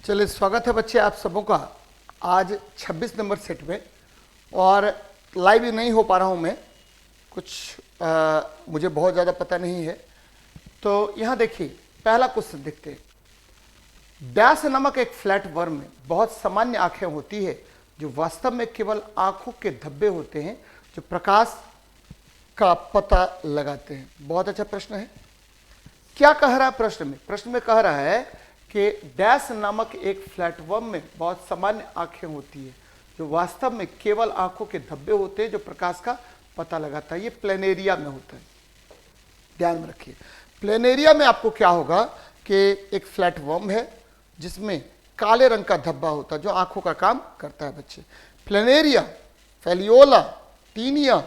चलिए, स्वागत है बच्चे आप सबों का आज 26 नंबर सेट में। और लाइव नहीं हो पा रहा हूँ मैं, कुछ मुझे बहुत ज़्यादा पता नहीं है। तो यहाँ देखिए, पहला क्वेश्चन देखते हैं। डैश नामक एक फ्लैट वर्म में बहुत सामान्य आंखें होती है जो वास्तव में केवल आंखों के धब्बे होते हैं जो प्रकाश का पता लगाते हैं। बहुत अच्छा प्रश्न है। क्या कह रहा है प्रश्न में? प्रश्न में कह रहा है कि डैश नामक एक फ्लैटवर्म में बहुत सामान्य आंखें होती है जो वास्तव में केवल आंखों के धब्बे होते हैं जो प्रकाश का पता लगाता है। ये प्लेनेरिया में होता है, ध्यान में रखिए। प्लेनेरिया में आपको क्या होगा कि एक फ्लैटवर्म है जिसमें काले रंग का धब्बा होता है जो आंखों का काम करता है बच्चे। प्लेनेरिया, फेलियोला, टीनिया,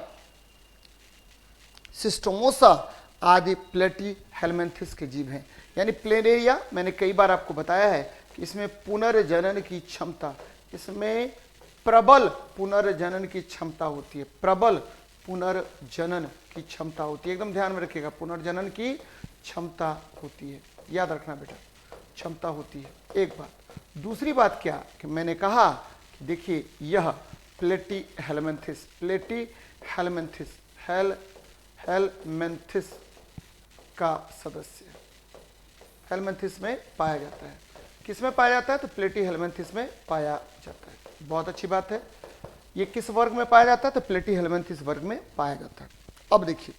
सिस्टोमोसा आदि प्लेटी हेलमेंथिस के जीव हैं। यानी प्लेनेरिया, मैंने कई बार आपको बताया है कि इसमें पुनर्जनन की क्षमता, इसमें प्रबल पुनर्जनन की क्षमता होती है। प्रबल पुनर्जनन की क्षमता होती है, एकदम ध्यान में रखिएगा। पुनर्जनन की क्षमता होती है, याद रखना बेटा, क्षमता होती है। एक बात। दूसरी बात क्या कि मैंने कहा कि देखिए यह प्लेटी हेलमेंथिस, प्लेटी हेलमेंथिस, हेलमेंथिस का सदस्य हेलमेंथिस में पाया जाता है। किस में पाया जाता है? तो प्लेटी हेलमेंथिस में पाया जाता है। बहुत अच्छी बात है। ये किस वर्ग में पाया जाता है? तो प्लेटी हेलमेंथिस वर्ग में पाया जाता है। अब देखिए,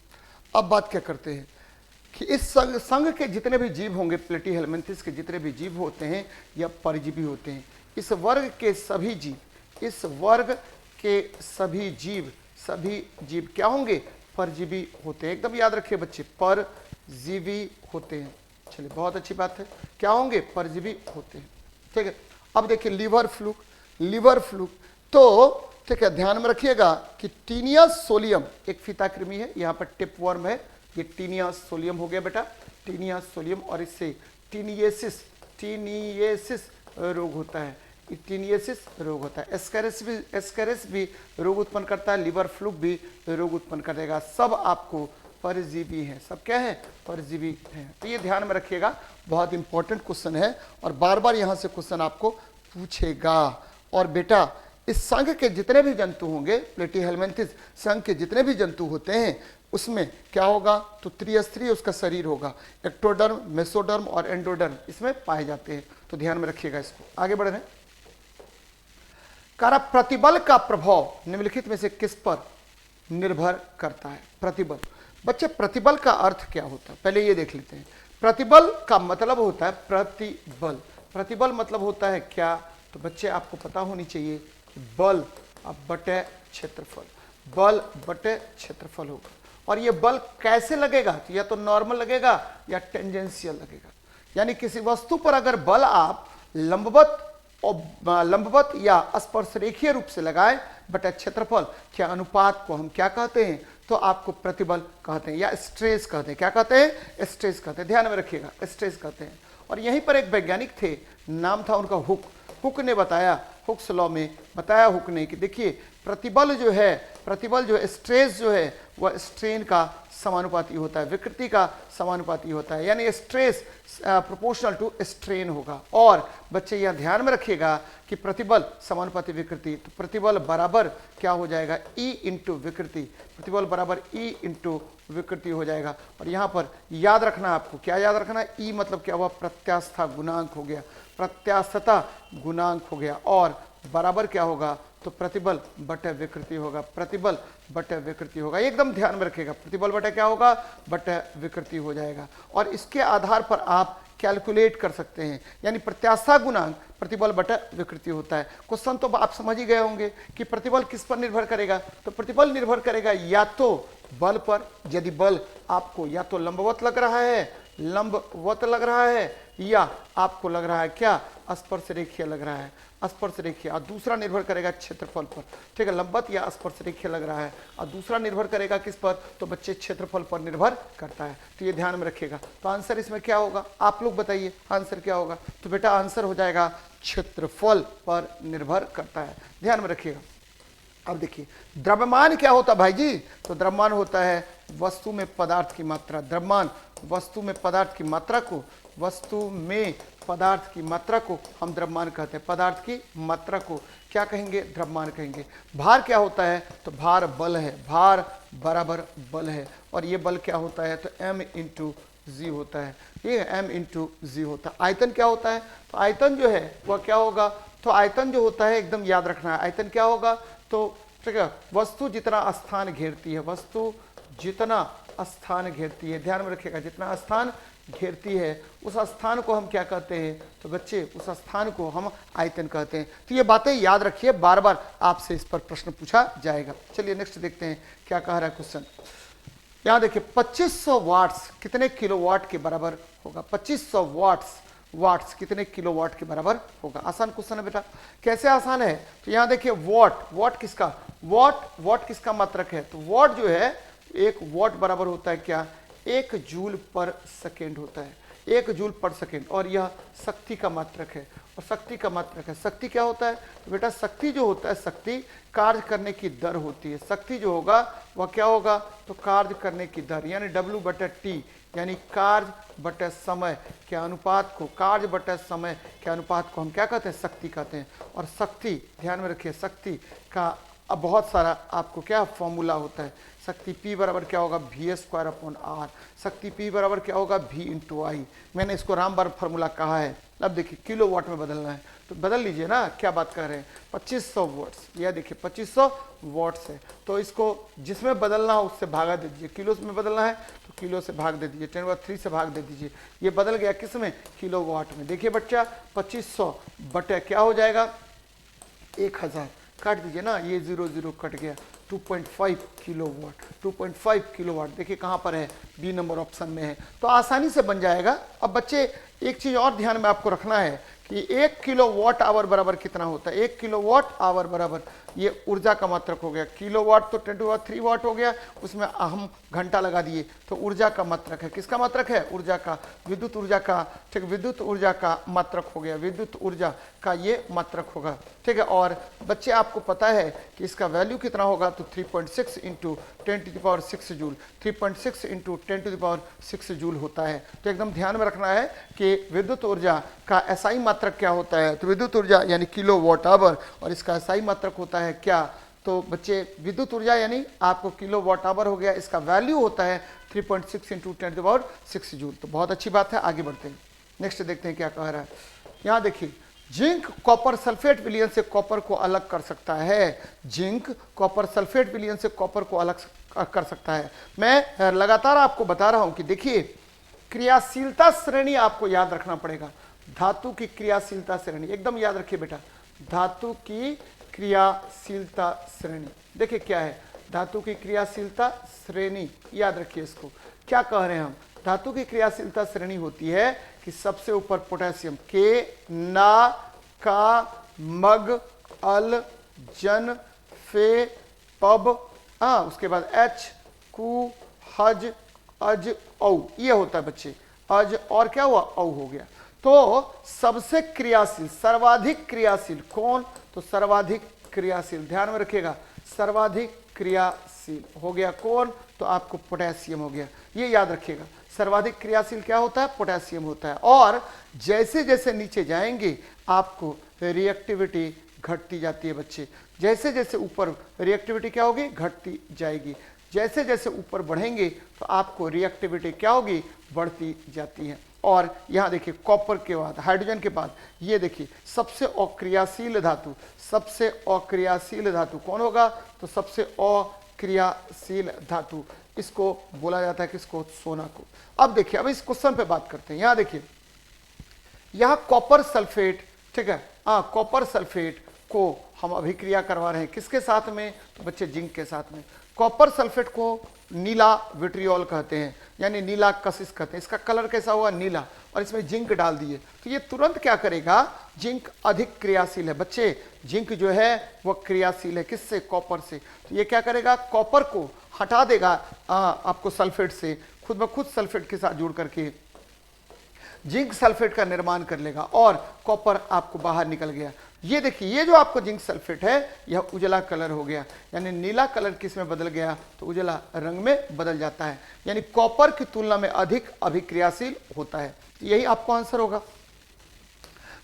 अब बात क्या करते हैं कि इस संघ के जितने भी जीव होंगे, प्लेटी हेलमेंथिस के जितने भी जीव होते हैं या परजीवी होते हैं, इस वर्ग के सभी जीव, इस वर्ग के सभी जीव क्या होंगे? परजीवी होते हैं। एकदम याद रखिए बच्चे, परजीवी होते हैं। चलिए, बहुत अच्छी बात है। क्या होंगे? परजीवी होते हैं। ठीक है। अब देखिए लिवर फ्लूक, तो ठीक है, ध्यान में रखिएगा कि टीनिया सोलियम एक फीताकृमि है, यहाँ पर टिप वर्म है, ये टीनिया सोलियम हो गया बेटा, टीनिया सोलियम। और इससे टीनियसिस रोग होता है, टीनियसिस रोग होता है। एस्केरिस भी रोग उत्पन्न करता है, लिवर फ्लूक भी रोग उत्पन्न करेगा। सब आपको परजीवी हैं। सब क्या है? परजीवी हैं। तो ये ध्यान में रखिएगा, बहुत इंपॉर्टेंट क्वेश्चन है और बार बार यहाँ से क्वेश्चन आपको पूछेगा। और बेटा, इस संघ के जितने भी जंतु होंगे, प्लेटी हेलमेंथिस संघ के जितने भी जंतु होते हैं, उसमें क्या होगा? तो त्रिस्तरीय उसका शरीर होगा। एक्टोडर्म, मेसोडर्म और एंडोडर्म इसमें पाए जाते हैं। तो ध्यान में रखिएगा इसको। आगे बढ़ रहे हैं। प्रतिबल का प्रभाव निम्नलिखित में से किस पर निर्भर करता है? प्रतिबल। बच्चे, प्रतिबल का अर्थ क्या होता है पहले ये देख लेते हैं। प्रतिबल का मतलब होता है प्रतिबल। प्रतिबल मतलब होता है क्या? तो बच्चे आपको पता होनी चाहिए कि बल अब बटे क्षेत्रफल, बल बटे क्षेत्रफल होगा। और ये बल कैसे लगेगा? तो या तो नॉर्मल लगेगा या टेंजेंशियल लगेगा। यानी किसी वस्तु पर अगर बल आप लंबवत या स्पर्शरेखीय रूप से लगाए बटे क्षेत्रफल के अनुपात को हम क्या कहते हैं? तो आपको प्रतिबल कहते हैं या स्ट्रेस कहते हैं। क्या कहते हैं? स्ट्रेस कहते हैं। ध्यान में रखिएगा, स्ट्रेस कहते हैं। और यहीं पर एक वैज्ञानिक थे, नाम था उनका हुक ने बताया, हुक्स लॉ में बताया हुक ने कि देखिए प्रतिबल जो है, स्ट्रेस जो है वह स्ट्रेन का समानुपाती होता है, विकृति का समानुपाती होता है। यानी स्ट्रेस प्रोपोर्शनल टू स्ट्रेन होगा। और बच्चे यह ध्यान में रखिएगा कि प्रतिबल समानुपाती विकृति, तो प्रतिबल बराबर क्या हो जाएगा? E इंटू विकृति। प्रतिबल बराबर E इंटू विकृति हो जाएगा। और यहाँ पर याद रखना, आपको क्या याद रखना है? E मतलब क्या हुआ? प्रत्यास्था गुणांक हो गया, प्रत्यास्थता गुणांक हो गया। और बराबर क्या होगा? तो प्रतिबल बटे विकृति होगा, प्रतिबल बटे विकृति होगा। एकदम ध्यान में रखिएगा, प्रतिबल बटे क्या होगा? बटे विकृति हो जाएगा। और इसके आधार पर आप कैलकुलेट कर सकते हैं। यानी प्रत्यास्था गुणांक प्रतिबल बटे विकृति होता है। क्वेश्चन तो आप समझ ही गए होंगे कि प्रतिबल किस पर निर्भर करेगा? तो प्रतिबल निर्भर करेगा या तो बल पर, यदि बल आपको या तो लंबवत लग रहा है या आपको लग रहा है क्या? स्पर्श रेखीय लग रहा है, स्पर्श रेखीय। और दूसरा निर्भर करेगा क्षेत्रफल पर। ठीक है, लंबवत या स्पर्श रेखीय लग रहा है। और दूसरा निर्भर करेगा किस पर? तो बच्चे क्षेत्रफल पर निर्भर करता है। तो ये ध्यान में रखिएगा। तो आंसर इसमें क्या होगा? आप लोग बताइए आंसर क्या होगा? तो बेटा आंसर हो जाएगा क्षेत्रफल पर निर्भर करता है। ध्यान में रखिएगा। अब देखिए, द्रव्यमान क्या होता है भाई जी? तो द्रव्यमान होता है वस्तु में पदार्थ की मात्रा। द्रव्यमान वस्तु में पदार्थ की मात्रा को, वस्तु में पदार्थ की मात्रा को हम द्रव्यमान कहते हैं। पदार्थ की मात्रा को क्या कहेंगे? द्रव्यमान कहेंगे। भार क्या होता है? तो भार बल है, भार बराबर बल है। और ये बल क्या होता है? तो m इंटू जी होता है, ये m इंटू जी होता है। आयतन क्या होता है? तो आयतन जो है वह क्या होगा? तो आयतन जो होता है एकदम याद रखना है, आयतन क्या होगा? तो ठीक है, वस्तु जितना स्थान घेरती है, वस्तु जितना स्थान घेरती है, ध्यान में रखिएगा, जितना स्थान घेरती है उस स्थान को हम क्या कहते हैं? तो बच्चे उस स्थान को हम आयतन कहते हैं। तो ये बातें याद रखिए, बार बार आपसे इस पर प्रश्न पूछा जाएगा। चलिए नेक्स्ट देखते हैं क्या कह रहा है क्वेश्चन। यहां देखिए 2500 वाट्स कितने किलोवाट के बराबर होगा? 2500 वाट्स कितने किलोवाट के बराबर होगा? आसान क्वेश्चन है बेटा। कैसे आसान है? तो यहां देखिए वॉट किसका? वॉट किसका मात्रक है? तो वॉट जो है, एक वॉट बराबर होता है क्या? 1 जूल पर सेकेंड होता है, 1 जूल पर सेकेंड। और यह शक्ति का मात्रक है, और शक्ति का मात्रक है। शक्ति क्या होता है? तो बेटा शक्ति जो होता है, शक्ति कार्य करने की दर होती है। शक्ति जो होगा वह क्या होगा? तो कार्य करने की दर, यानी W/T, यानी कार्य बटे समय के अनुपात को, कार्य बटे समय के अनुपात को हम क्या कहते हैं? शक्ति कहते हैं। और शक्ति, ध्यान में रखिए, शक्ति का अब बहुत सारा आपको क्या फॉर्मूला होता है। शक्ति P बराबर क्या होगा? V²/R। शक्ति P बराबर क्या होगा? V/I। मैंने इसको रामबाण फॉर्मूला कहा है। अब देखिए किलोवाट में बदलना है तो बदल लीजिए ना, क्या बात कर रहे हैं? 2500 वॉट्स, यह देखिए 2500 वॉट्स है, तो इसको जिसमें बदलना हो उससे भागा दे दीजिए। किलो में बदलना है तो किलो से भाग दे दीजिए, 10³ से भाग दे दीजिए। ये बदल गया किस में? किलोवाट में। देखिए बच्चा 2500 बटे क्या हो जाएगा? 1000, काट दीजिए ना, ये 0 कट गया, 2.5 किलोवाट। 2.5 किलोवाट देखिए कहाँ पर है? बी नंबर ऑप्शन में है, तो आसानी से बन जाएगा। अब बच्चे एक चीज़ और ध्यान में आपको रखना है कि 1 किलोवाट आवर बराबर कितना होता है? 1 किलोवाट आवर बराबर ये ऊर्जा का मात्रक हो गया। किलोवाट तो 10³ वाट हो गया, उसमें हम घंटा लगा दिए, तो ऊर्जा का मात्रक है। किसका मात्रक है? ऊर्जा का, विद्युत ऊर्जा का। ठीक, विद्युत ऊर्जा का मात्रक हो गया, विद्युत ऊर्जा का ये मात्रक होगा। ठीक है, और बच्चे आपको पता है कि इसका वैल्यू कितना होगा? तो 3.6 इंटू 10⁶ जूल, 3.6 इंटू 10⁶ जूल होता है। तो एकदम ध्यान में रखना है कि विद्युत ऊर्जा का एसआई मात्रक क्या होता है? तो विद्युत ऊर्जा यानी किलोवाट आवर, और इसका एसआई मात्रक होता है क्या? तो बच्चे विद्युत ऊर्जा यानी आपको किलोवाट आवर हो गया, इसका वैल्यू होता है 3.6 इंटू 10⁶ जूल। तो बहुत अच्छी बात है, आगे बढ़ते हैं। नेक्स्ट देखते हैं क्या कह रहा है। यहाँ देखिए जिंक कॉपर सल्फेट विलयन से कॉपर को अलग कर सकता है। जिंक कॉपर सल्फेट विलयन से कॉपर को अलग कर सकता है। मैं लगातार आपको बता रहा हूं कि देखिए क्रियाशीलता श्रेणी आपको याद रखना पड़ेगा। धातु की क्रियाशीलता श्रेणी एकदम याद रखिए बेटा, धातु की क्रियाशीलता श्रेणी। देखिए क्या है? धातु की क्रियाशीलता श्रेणी, याद रखिए इसको। क्या कह रहे हैं हम? धातु की क्रियाशीलता श्रेणी होती है कि सबसे ऊपर पोटेशियम, के, ना, का, मग, अल, जन, फे, पब, उसके बाद एच, कु, हज, अज, औ, ये होता है बच्चे। अज और क्या हुआ? औ हो गया। तो सबसे क्रियाशील, सर्वाधिक क्रियाशील कौन? तो सर्वाधिक क्रियाशील, ध्यान में रखिएगा, सर्वाधिक क्रियाशील हो गया कौन? तो आपको पोटेशियम हो गया। ये याद रखिएगा, सर्वाधिक क्रियाशील क्या होता है? पोटेशियम होता है। और जैसे जैसे नीचे जाएंगे आपको रिएक्टिविटी घटती जाती है बच्चे। जैसे जैसे ऊपर रिएक्टिविटी क्या होगी? घटती जाएगी। जैसे जैसे ऊपर बढ़ेंगे तो आपको रिएक्टिविटी क्या होगी? बढ़ती जाती है। और यहाँ देखिए कॉपर के बाद, हाइड्रोजन के बाद ये देखिए सबसे अक्रियाशील धातु, सबसे अक्रियाशील धातु कौन होगा? तो सबसे अक्रियाशील धातु इसको बोला जाता है किसको? सोना को। अब देखिए, अब इस क्वेश्चन पे बात करते हैं। यहाँ देखिए, यहाँ कॉपर सल्फेट, ठीक है, कॉपर सल्फेट को हम अभिक्रिया करवा रहे हैं किसके साथ में? तो बच्चे जिंक के साथ में। कॉपर सल्फेट को नीला विट्रियोल कहते हैं, यानी नीला कशिश कहते हैं। इसका कलर कैसा हुआ? नीला, और इसमें जिंक डाल दिए तो ये तुरंत क्या करेगा? जिंक अधिक क्रियाशील है बच्चे। जिंक जो है वह क्रियाशील है किससे? कॉपर से। तो ये क्या करेगा? कॉपर को हटा देगा आपको सल्फेट से, खुद ब खुद सल्फेट के साथ जुड़ करके जिंक सल्फेट का निर्माण कर लेगा और कॉपर आपको बाहर निकल गया। ये देखिए, ये जो आपको जिंक सल्फेट है यह उजला कलर हो गया, यानी नीला कलर किस में बदल गया, तो उजला रंग में बदल जाता है, यानी कॉपर की तुलना में अधिक अभिक्रियाशील होता है। यही आपको आंसर होगा,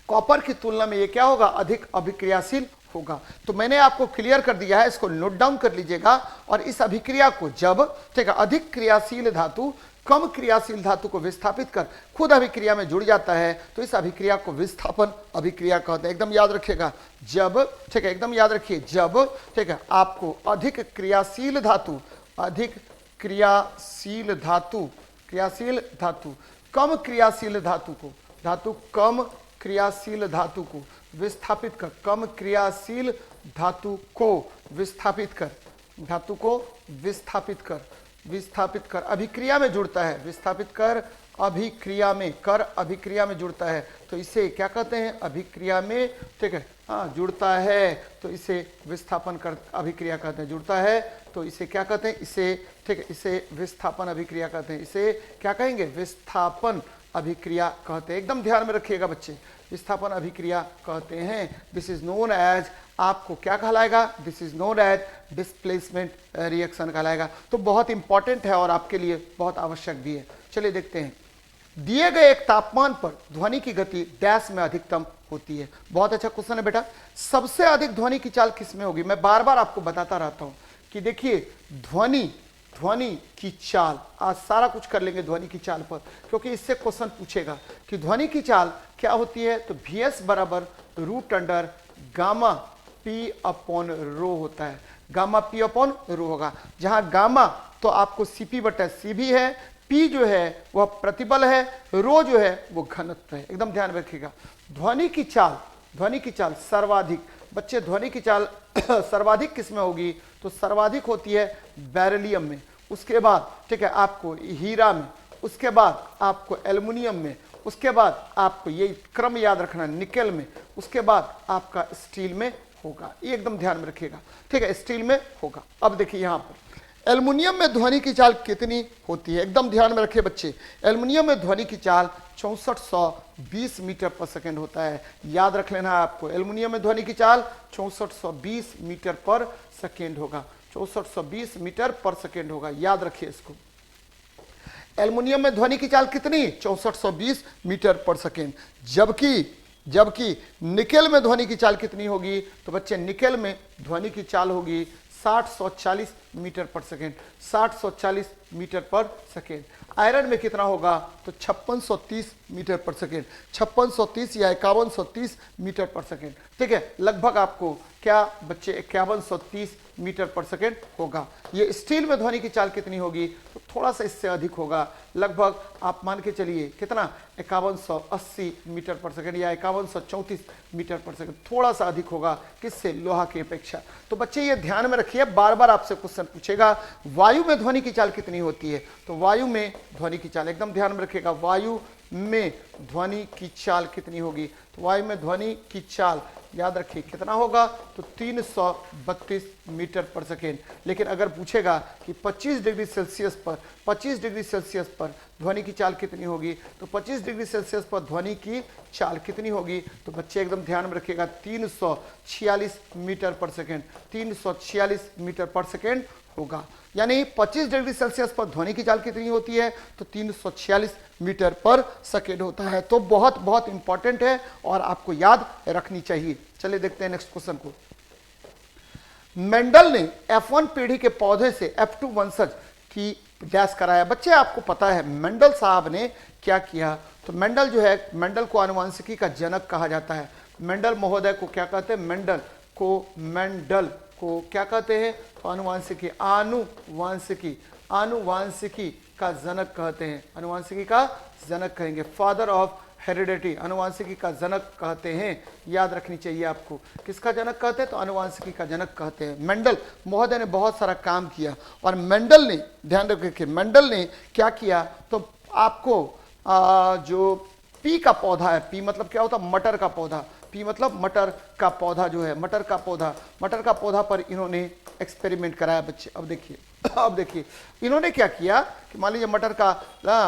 कॉपर की तुलना में ये क्या होगा, अधिक अभिक्रियाशील होगा। तो मैंने आपको क्लियर कर दिया है, इसको नोट डाउन कर लीजिएगा। और इस अभिक्रिया को जब, ठीक है, अधिक क्रियाशील धातु कम क्रियाशील धातु को विस्थापित कर खुद अभिक्रिया में जुड़ जाता है, तो इस अभिक्रिया को विस्थापन अभिक्रिया कहते हैं। एकदम याद रखिएगा, जब, ठीक है, एकदम याद रखिए, जब, ठीक है, आपको अधिक क्रियाशील धातु, अधिक क्रियाशील धातु, क्रियाशील धातु कम क्रियाशील धातु को, धातु कम क्रियाशील धातु को विस्थापित कर, कम क्रियाशील धातु को विस्थापित कर, धातु को विस्थापित कर, विस्थापित कर अभिक्रिया में जुड़ता है, विस्थापित कर अभिक्रिया में, कर अभिक्रिया में जुड़ता है, तो इसे क्या कहते हैं, अभिक्रिया में, ठीक है, हाँ, जुड़ता है, तो इसे विस्थापन कर अभिक्रिया कहते हैं, जुड़ता है तो इसे क्या कहते हैं, इसे, ठीक है, इसे विस्थापन अभिक्रिया कहते हैं, इसे क्या कहेंगे, विस्थापन अभिक्रिया कहते हैं। एकदम ध्यान में रखिएगा बच्चे, विस्थापन अभिक्रिया कहते हैं। दिस इज नोन एज, आपको क्या कहलाएगा, this is known as displacement reaction कहलाएगा। तो बहुत इंपॉर्टेंट है और आपके लिए बहुत आवश्यक भी है। चलिए देखते हैं, दिए गए एक तापमान पर ध्वनि की गति डैश में अधिकतम होती है। बहुत अच्छा क्वेश्चन है बेटा, सबसे अधिक ध्वनि की चाल किस में होगी। मैं बार बार आपको बताता रहता हूं कि देखिए ध्वनि की चाल, आज सारा कुछ कर लेंगे ध्वनि की चाल पर, क्योंकि इससे क्वेश्चन पूछेगा कि ध्वनि की चाल क्या होती है। तो Vs बराबर root under gamma P upon rho होता है, गामा पी अपॉन रो होगा, जहां गामा तो आपको Cp बटा सी भी है, पी जो है वह प्रतिबल है, रो जो है वो घनत्व है। एकदम ध्यान रखिएगा, ध्वनि की चाल सर्वाधिक, बच्चे ध्वनि की चाल सर्वाधिक किस में होगी, तो सर्वाधिक होती है बेरिलियम में, उसके बाद, ठीक है, आपको हीरा में, उसके बाद आपको एल्युमिनियम में, उसके बाद आपको ये क्रम याद रखना निकेल में, उसके बाद आपका स्टील में होगा। ये एकदम ध्यान में रखिएगा, ठीक है, स्टील में होगा। अब देखिए यहां पर एल्युमिनियम में ध्वनि की चाल कितनी होती है, एकदम ध्यान में रखिए बच्चे, एल्युमिनियम में ध्वनि की चाल 6420 मीटर पर सेकेंड होता है। याद रख लेना है आपको, एल्युमिनियम में ध्वनि की चाल 6420 मीटर पर सेकेंड होगा, 6420 मीटर पर सेकेंड होगा, याद रखिए इसको। एल्युमिनियम में ध्वनि की चाल कितनी, 6420 मीटर पर सेकेंड। जबकि निकेल में ध्वनि की चाल कितनी होगी, तो बच्चे निकेल में ध्वनि की चाल होगी 6040 मीटर पर सेकेंड, 6040 मीटर पर सेकेंड। आयरन में कितना होगा, तो 5630 मीटर पर सेकेंड, 5630 या 5130 मीटर पर सेकेंड, ठीक है, लगभग आपको क्या बच्चे 5130 मीटर पर सेकेंड होगा। ये स्टील में ध्वनि की चाल कितनी होगी, तो थोड़ा सा इससे अधिक होगा, लगभग आप मान के चलिए कितना 5180 मीटर पर सेकेंड या 5134 मीटर पर सेकेंड, थोड़ा सा अधिक होगा किससे, लोहा की अपेक्षा। तो बच्चे ये ध्यान में रखिए, बार बार आपसे क्वेश्चन पूछेगा वायु में ध्वनि की चाल कितनी होती है, तो वायु में ध्वनि की चाल एकदम ध्यान में रखिएगा, वायु में ध्वनि की चाल कितनी होगी, तो वायु में ध्वनि की चाल याद रखिए कितना होगा, तो 332 मीटर पर सेकेंड। लेकिन अगर पूछेगा कि 25 डिग्री सेल्सियस पर ध्वनि की चाल कितनी होगी, तो 25 डिग्री सेल्सियस पर ध्वनि की चाल कितनी होगी, तो बच्चे एकदम ध्यान में रखिएगा 346 मीटर पर सेकेंड, 346 मीटर पर सेकेंड होगा। यानी 25 डिग्री सेल्सियस पर ध्वनि की चाल कितनी होती है, तो 346 मीटर पर सेकेंड होता है। तो बहुत बहुत इंपॉर्टेंट है और आपको याद रखनी चाहिए। चलिए देखते हैं नेक्स्ट क्वेश्चन को। मेंडल ने F1 पीढ़ी के पौधे से F2 वंशज की डैश कराया। बच्चे आपको पता है मेंडल साहब ने क्या किया, तो मेंडल जो है, मेंडल को आनुवंशिकी का जनक कहा जाता है। मेंडल महोदय को क्या कहते हैं, मेंडल को क्या कहते हैं, तो आनुवांशिकी का जनक कहते हैं, आनुवांशिकी का जनक कहेंगे, फादर ऑफ हेरिडिटी, आनुवांशिकी का जनक कहते हैं। याद रखनी चाहिए आपको, किसका जनक कहते हैं, तो आनुवांशिकी का जनक कहते हैं। मेंडल महोदय ने बहुत सारा काम किया और मेंडल ने, ध्यान रखिए, मेंडल ने क्या किया, तो आपको जो पी का पौधा है, पी मतलब क्या होता है, मटर का पौधा, पी मतलब मटर का पौधा जो है, मटर का पौधा पर इन्होंने एक्सपेरिमेंट कराया बच्चे। अब देखिए इन्होंने क्या किया कि मान लीजिए मटर का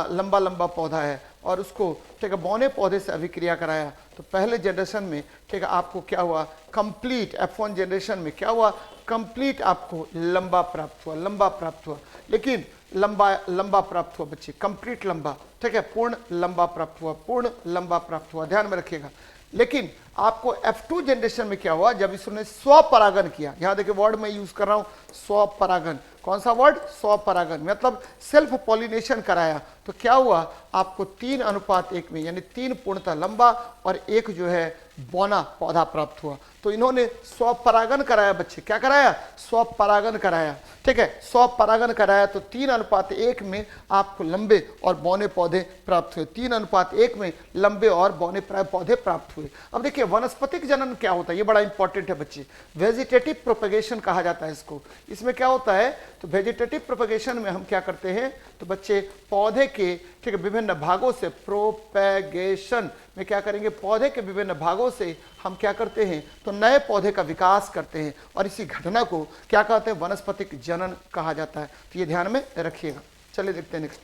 लंबा पौधा है, और उसको ठीक है बौने पौधे से अभिक्रिया कराया, तो पहले जनरेशन में ठीक है आपको क्या हुआ, कंप्लीट F1 जनरेशन में क्या हुआ, कंप्लीट आपको लंबा प्राप्त हुआ, लंबा प्राप्त हुआ। लेकिन लंबा प्राप्त हुआ बच्चे, कंप्लीट लंबा, ठीक है, पूर्ण लंबा प्राप्त हुआ, पूर्ण लंबा प्राप्त हुआ, ध्यान में रखिएगा। लेकिन आपको F2 जनरेशन में क्या हुआ, जब इसने स्वपरागन किया, यहां देखिए वर्ड मैं यूज कर रहा हूं स्वपरागन, कौन सा वर्ड, स्वपरागन, मतलब सेल्फ पॉलिनेशन कराया, तो क्या हुआ आपको 3:1 में, यानी 3 पूर्णतः लंबा और 1 जो है बौना पौधा प्राप्त हुआ। तो इन्होंने स्वपरागन कराया बच्चे, क्या कराया, स्वपरागन कराया, ठीक है, स्वपरागन कराया, तो 3:1 में आपको लंबे और बौने पौधे प्राप्त हुए, 3:1 में लंबे और बौने पौधे प्राप्त हुए। अब देखिए वनस्पतिक जनन क्या होता है, ये बड़ा इंपॉर्टेंट है बच्चे, वेजिटेटिव प्रोपेगेशन कहा जाता है इसको। इसमें क्या होता है, तो वेजिटेटिव प्रोपेगेशन में हम क्या करते हैं, तो बच्चे पौधे के ठीक है विभिन्न भागों से, प्रोपेगेशन में क्या करेंगे, पौधे के विभिन्न भागों से हम क्या करते हैं, तो नए पौधे का विकास करते हैं, और इसी घटना को क्या कहते हैं, वनस्पतिक जनन कहा जाता है। तो ये ध्यान में रखिएगा। चलिए देखते हैं नेक्स्ट।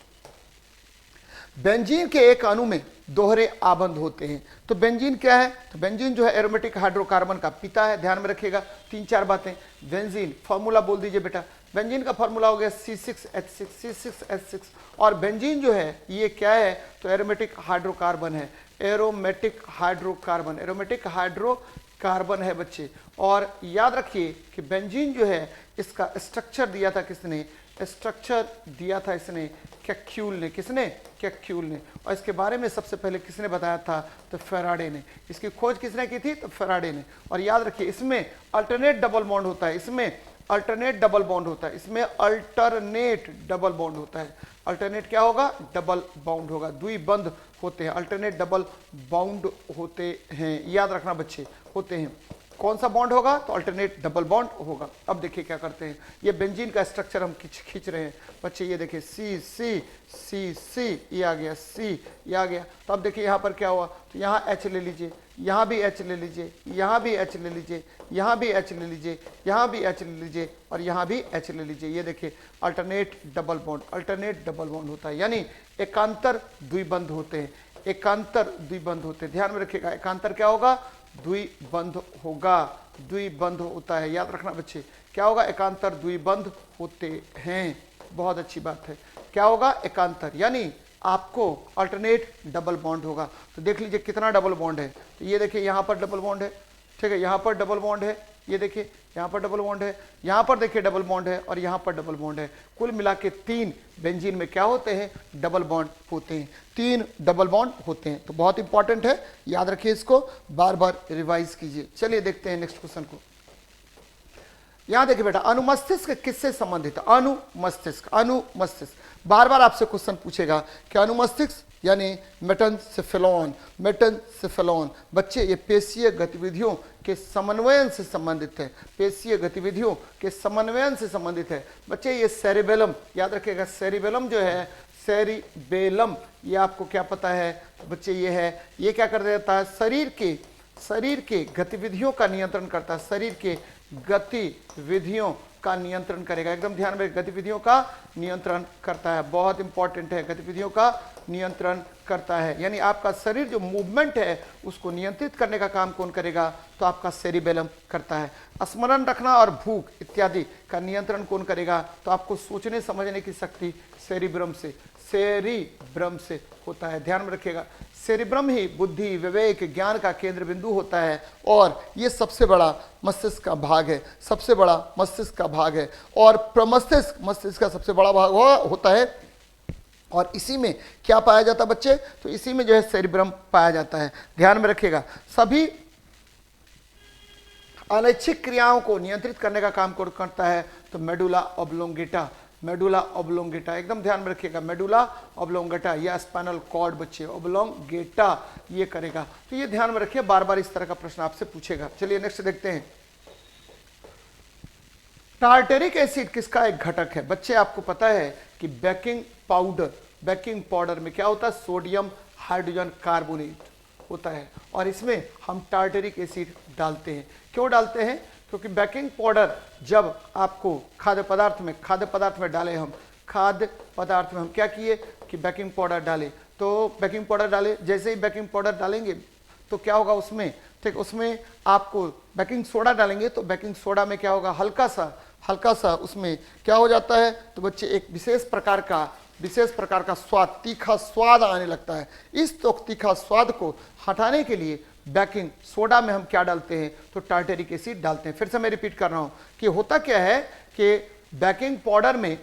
बेंजीन के एक अणु में दोहरे आबंध होते हैं। तो बेंजीन क्या है, तो बेंजीन जो है एरोमेटिक हाइड्रोकार्बन का पिता है, ध्यान में रखिएगा। 3-4 बातें। बेंजीन फॉर्मूला बोल दीजिए बेटा, बेंजीन का फॉर्मूला हो गया C6H6, और बेंजीन जो है ये क्या है, तो एरोमेटिक हाइड्रोकार्बन है, एरोमेटिक हाइड्रोकार्बन, एरोमेटिक हाइड्रोकार्बन है बच्चे। और याद रखिए कि बेंजीन जो है इसका स्ट्रक्चर दिया था किसने, स्ट्रक्चर दिया था इसने कैक्यूल ने, किसने, कैक्यूल ने। और इसके बारे में सबसे पहले किसने बताया था, तो फेराडे ने। इसकी खोज किसने की थी, तो फेराडे ने। और याद रखिए इसमें अल्टरनेट डबल बॉन्ड होता है, इसमें अल्टरनेट डबल बॉन्ड होता है, इसमें अल्टरनेट डबल बॉन्ड होता है। अल्टरनेट क्या होगा, डबल बाउंड होगा, द्विबंध होते हैं, अल्टरनेट डबल बाउंड होते हैं, याद रखना बच्चे, होते हैं। कौन सा बॉन्ड होगा, तो अल्टरनेट डबल बॉन्ड होगा। अब देखिए क्या करते हैं, ये बेंजीन का स्ट्रक्चर हम खींच रहे हैं बच्चे, ये देखिए सी सी सी सी, ये आ गया सी, ये आ गया। तो अब देखिए यहाँ पर क्या हुआ, तो यहाँ H ले लीजिए, यहाँ भी H ले लीजिए, यहाँ भी H ले लीजिए, यहाँ भी H ले लीजिए, यहाँ भी H ले लीजिए, और यहाँ भी H ले लीजिए। ये देखिए alternate double bond, alternate double bond होता है, यानी एकांतर द्विबंध होते हैं, एकांतर द्विबंध होते हैं, ध्यान में रखिएगा। एकांतर क्या होगा, द्विबंध होगा, द्विबंध होता है, याद रखना बच्चे, क्या होगा, एकांतर द्विबंध होते हैं। बहुत अच्छी बात है, क्या होगा, एकांतर, यानी आपको अल्टरनेट डबल बॉन्ड होगा। तो देख लीजिए कितना डबल बॉन्ड है, तो ये देखिए यहाँ पर डबल बॉन्ड है, ठीक है, यहाँ पर डबल बॉन्ड है, ये देखिए यहाँ पर डबल बॉन्ड है, यहाँ पर देखिए डबल बॉन्ड है, और यहाँ पर डबल बॉन्ड है। कुल मिला के 3 बेंजीन में क्या होते हैं, डबल बॉन्ड होते हैं, 3 डबल बॉन्ड होते हैं। तो बहुत इंपॉर्टेंट है, याद रखिए, इसको बार बार रिवाइज कीजिए। चलिए देखते हैं नेक्स्ट क्वेश्चन को। यहां देखिए बेटा, अनुमस्तिष्क किससे संबंधित है, अनुमस्तिष्क, अनुमस्तिष्क, बार बार आपसे क्वेश्चन पूछेगा कि अनुमस्तिष्क यानी मेटेनसेफेलॉन, मेटेनसेफेलॉन बच्चे ये पेशीय गतिविधियों के समन्वयन से संबंधित है, पेशीय गतिविधियों के समन्वयन से संबंधित है बच्चे। ये सेरिबेलम, याद रखिएगा, सेरिबेलम जो है, सेरिबेलम, ये आपको क्या पता है बच्चे, ये है, ये क्या कर देता है, शरीर के गतिविधियों का नियंत्रण करता है, शरीर के गतिविधियों का नियंत्रण करेगा, एकदम ध्यान में, गतिविधियों का नियंत्रण करता है, बहुत इंपॉर्टेंट है, गतिविधियों का नियंत्रण करता है, यानी आपका शरीर जो मूवमेंट है उसको नियंत्रित करने का काम कौन करेगा, तो आपका सेरिबेलम करता है। स्मरण रखना और भूख इत्यादि का नियंत्रण कौन करेगा, तो आपको सोचने समझने की शक्ति सेरिब्रम से, सेरिब्रम से होता है, ध्यान में रखिएगा। सेरिब्रम ही बुद्धि, विवेक, ज्ञान का केंद्र बिंदु होता है, और ये सबसे बड़ा मस्तिष्क का भाग है, सबसे बड़ा मस्तिष्क का भाग है, और प्रमस्तिष्क मस्तिष्क का सबसे बड़ा भाग होता है, और इसी में क्या पाया जाता है बच्चे, तो इसी में जो है सेरिब्रम पाया जाता है, ध्यान में रखिएगा। सभी अनैच्छिक क्रियाओं को नियंत्रित करने का काम कौन करता है, तो मेडुला ऑब्लोंगेटा, मेडुला ऑब्लोंगेटा, एकदम ध्यान में रखिएगा, मेडुला ऑब्लोंगेटा या स्पाइनल कॉर्ड बच्चे, ऑब्लोंगेटा ये करेगा। तो ये ध्यान में रखिए, बार बार इस तरह का प्रश्न आपसे पूछेगा। चलिए नेक्स्ट देखते हैं। टार्टरिक एसिड किसका एक घटक है बच्चे, आपको पता है कि बेकिंग पाउडर में क्या होता है, सोडियम हाइड्रोजन कार्बोनेट होता है, और इसमें हम टार्टरिक एसिड डालते हैं। क्यों डालते हैं, क्योंकि बेकिंग पाउडर जब आपको खाद्य पदार्थ में डालें, हम खाद्य पदार्थ में हम क्या किए कि बेकिंग पाउडर डालें, तो बेकिंग पाउडर डालें, जैसे ही बेकिंग पाउडर डालेंगे तो क्या होगा उसमें, ठीक, उसमें आपको बेकिंग सोडा डालेंगे तो बेकिंग सोडा में क्या होगा, हल्का सा उसमें क्या हो जाता है, तो बच्चे एक विशेष प्रकार का स्वाद, तीखा स्वाद आने लगता है। इस तो तीखा स्वाद को हटाने के लिए बेकिंग सोडा में हम क्या डालते हैं, तो टार्टरिक एसिड डालते हैं। फिर से मैं रिपीट कर रहा हूं कि होता क्या है कि बेकिंग पाउडर में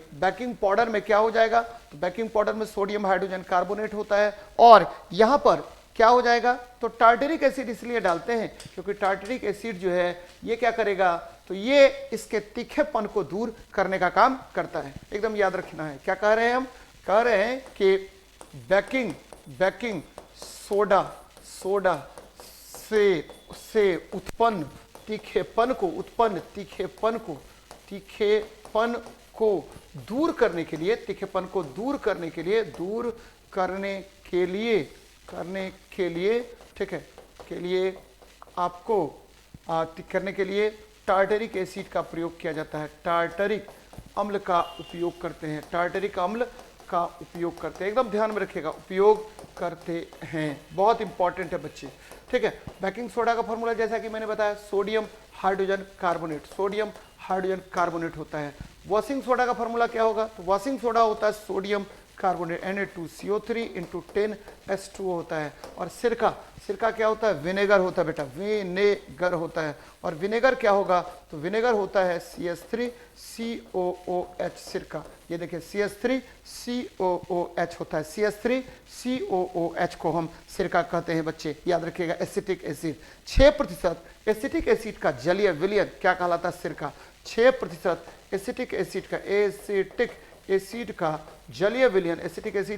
क्या हो जाएगा, तो बेकिंग पाउडर में सोडियम हाइड्रोजन कार्बोनेट होता है और यहां पर क्या हो जाएगा, तो टार्टरिक एसिड इसलिए डालते हैं क्योंकि टार्टरिक एसिड जो है ये क्या करेगा, तो ये इसके तीखेपन को दूर करने का काम करता है। एकदम याद रखना है, क्या कह रहे हैं हम, कह रहे हैं कि बेकिंग सोडा से उत्पन्न तीखेपन को दूर करने के लिए टार्टरिक एसिड का प्रयोग किया जाता है, टार्टरिक अम्ल का उपयोग करते हैं, एकदम ध्यान में रखिएगा, उपयोग करते हैं, बहुत इंपॉर्टेंट है बच्चे, ठीक है। बेकिंग सोडा का फॉर्मूला जैसा कि मैंने बताया, सोडियम हाइड्रोजन कार्बोनेट होता है। वॉशिंग सोडा का फॉर्मूला क्या होगा, तो वॉशिंग सोडा होता है सोडियम कार्बोनेट Na2CO3 × 10H2O होता है। और सिरका क्या होता है, विनेगर होता है बेटा, विनेगर होता है। और विनेगर क्या होगा, तो विनेगर होता है CH3COOH, सिरका, ये देखिए CH3COOH होता है, CH3COOH को हम सिरका कहते हैं बच्चे, याद रखिएगा। एसिटिक एसिड 6% एसिटिक एसिड का जलीय विलयन क्या कहलाता है, सिरका। 6% एसिटिक एसिड